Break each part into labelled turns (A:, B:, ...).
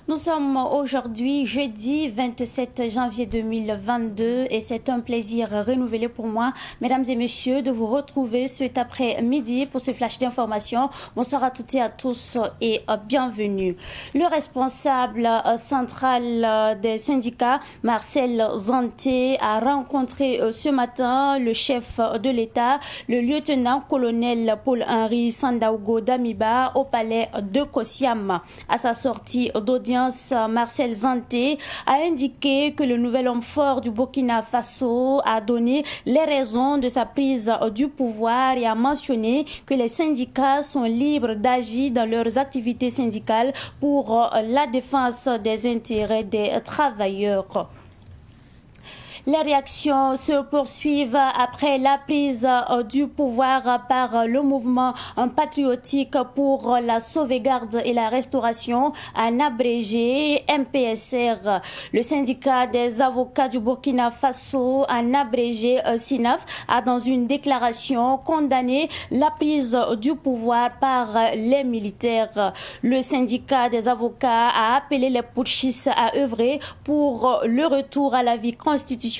A: Nous sommes aujourd'hui jeudi 27 janvier 2022 et c'est un plaisir renouvelé pour moi, mesdames et messieurs, de vous retrouver cet après-midi pour ce flash d'information. Bonsoir à toutes et à tous et bienvenue. Le responsable central des syndicats, Marcel Zanté, a rencontré ce matin le chef de l'État, le lieutenant-colonel Paul-Henri Sandaogo Damiba, au palais de Kosiam. À sa sortie d'audience, Marcel Zanté a indiqué que le nouvel homme fort du Burkina Faso a donné les raisons de sa prise du pouvoir et a mentionné que les syndicats sont libres d'agir dans leurs activités syndicales pour la défense des intérêts des travailleurs. Les réactions se poursuivent après la prise du pouvoir par le mouvement patriotique pour la sauvegarde et la restauration, en abrégé MPSR. Le syndicat des avocats du Burkina Faso, en abrégé SINAF, a dans une déclaration condamné la prise du pouvoir par les militaires. Le syndicat des avocats a appelé les putschistes à œuvrer pour le retour à la vie constitutionnelle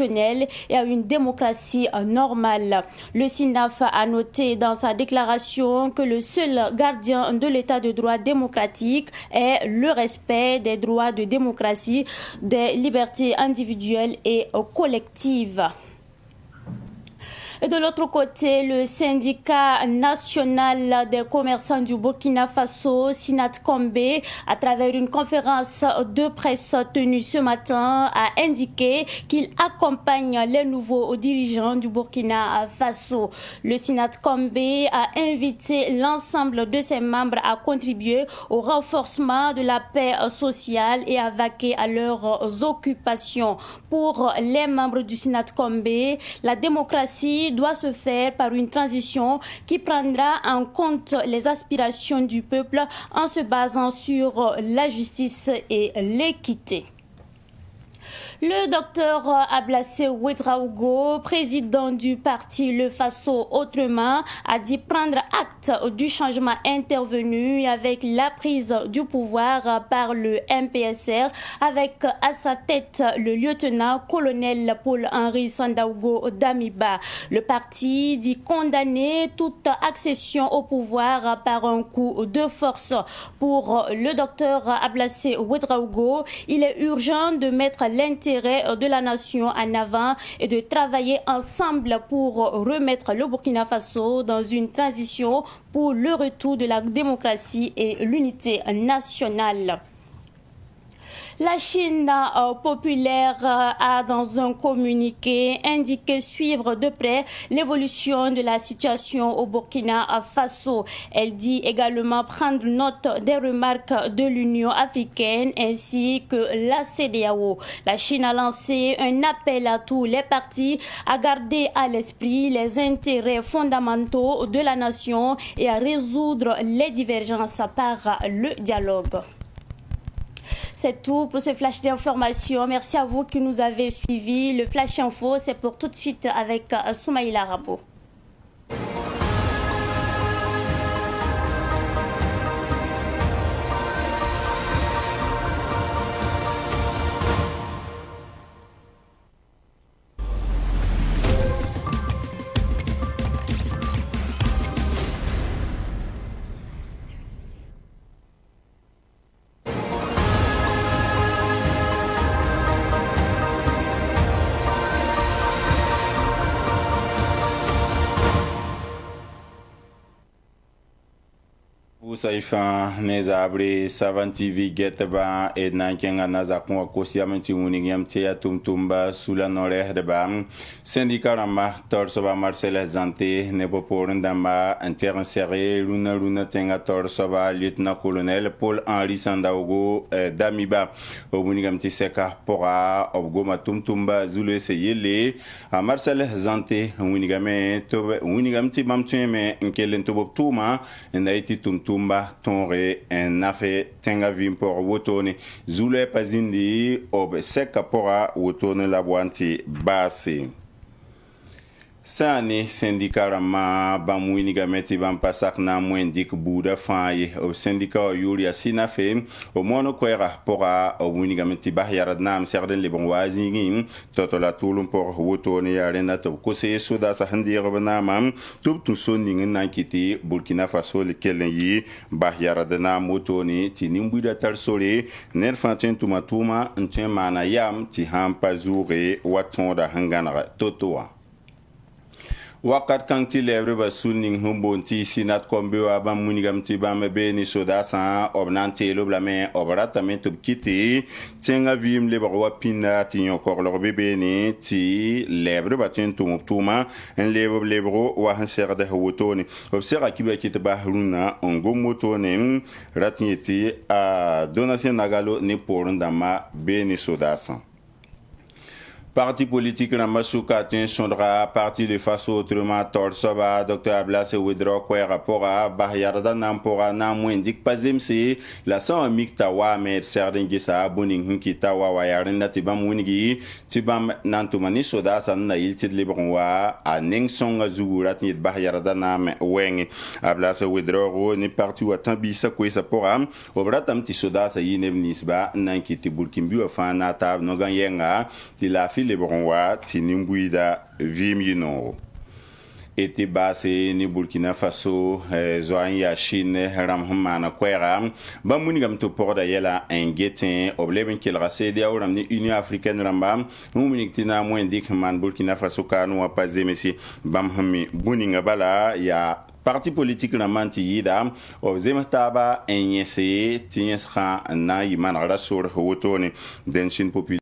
A: et à une démocratie normale. Le SINAF a noté dans sa déclaration que le seul gardien de l'état de droit démocratique est le respect des droits de démocratie, des libertés individuelles et collectives. Et de l'autre côté, le syndicat national des commerçants du Burkina Faso, Sinat Kombe, à travers une conférence de presse tenue ce matin, a indiqué qu'il accompagne les nouveaux dirigeants du Burkina Faso. Le Sinat Kombe a invité l'ensemble de ses membres à contribuer au renforcement de la paix sociale et à vaquer à leurs occupations. Pour les membres du Sinat Kombe, la démocratie doit se faire par une transition qui prendra en compte les aspirations du peuple en se basant sur la justice et l'équité. Le docteur Ablassé Ouedraogo, président du parti Le Faso Autrement, a dit prendre acte du changement intervenu avec la prise du pouvoir par le MPSR, avec à sa tête le lieutenant-colonel Paul-Henri Sandaogo Damiba. Le parti dit condamner toute accession au pouvoir par un coup de force. Pour le docteur Ablassé Ouedraogo, il est urgent de mettre l'intérêt de la nation en avant et de travailler ensemble pour remettre le Burkina Faso dans une transition pour le retour de la démocratie et l'unité nationale. La Chine populaire a dans un communiqué indiqué suivre de près l'évolution de la situation au Burkina Faso. Elle dit également prendre note des remarques de l'Union africaine ainsi que la CEDEAO. La Chine a lancé un appel à tous les partis à garder à l'esprit les intérêts fondamentaux de la nation et à résoudre les divergences par le dialogue. C'est tout pour ce flash d'information. Merci à vous qui nous avez suivis. Le flash info, c'est pour tout de suite avec Soumaïla Rabo.
B: Saifan nezabri Savan TV getba e nankenga nazakwa kosiamenti wuningam tia tumtumba sula nore de bam syndicat rama torsoba Marcel Zanté ne poporindamba interseré luna tenga torsoba lieutenant colonel Paul-Henri Sandaogo Damiba wuningam tiseka pora obgoma tumtumba zulu seyele a Marcel Zanté wuningam ti mamtueme nkelen tobob tuma ndaiti tumtumba tonre en nafe tenga vimpor wotone zule pazindi ob seka pora wotone labwanti basi. Sani syndicat rama ban winiga meti ban pasak na mwendik buda faye o syndicat yuri asina fe o mono kwera pora o winiga meti bah yarad nam serden le bon wazingi toto la tulum por wotoni arena to kose soda sa handi robana mam tup tu sonni na kiti Burkina Faso le kelen yi bah yarad na motoni ti nimbuda tar sole ner fantin tumatuma ntien mana yam ti hampa zure watonda hangana totoa wakat kan ti lebre ba sunning humbon ti sinat kombe wa bam munigam ti bam be ni soda sa obnan te lo blame obrata men tub kiti tenga vim le ba pinna ti yon kor lo bebe ni ti lebre ba tin tum tuma en lebro wa han ser de wotoni observa ki ba kit ba runa ongo motoni ratiyeti a donation nagalo ni porundama be ni soda sa Parti politique na masuka tin sondra parti de faso autrement torsoba Dr Ablasse Wedro kwa rapora bahyarda nampora na mwendik pazemse la san mikta wa mer serdin gisa buning hinkita wa wayarin na tibam winigi tibam nantumani soda san na iltid libron wa aning songa zugurat ni bahyarda nam wengi Ablasse Wedro ni parti wa tambisa kwa sapora obratam ti soda sa yinemnisba nankiti burkimbi wa fana tab no ganyenga ti la le bronwa tinimbuida vimino ete base ni Burkina Faso zoan ya Chine ramhmana kwera ba munigam to porda yela engetin obleben kelra cede awram ni Union Africaine ramba muniktina mwendik man Burkina Faso kanu wa pazemesi bamhami buninga bala ya parti politique na manti yida o zemataba enyese tinyes kha na yiman rasur hotoni denshin popul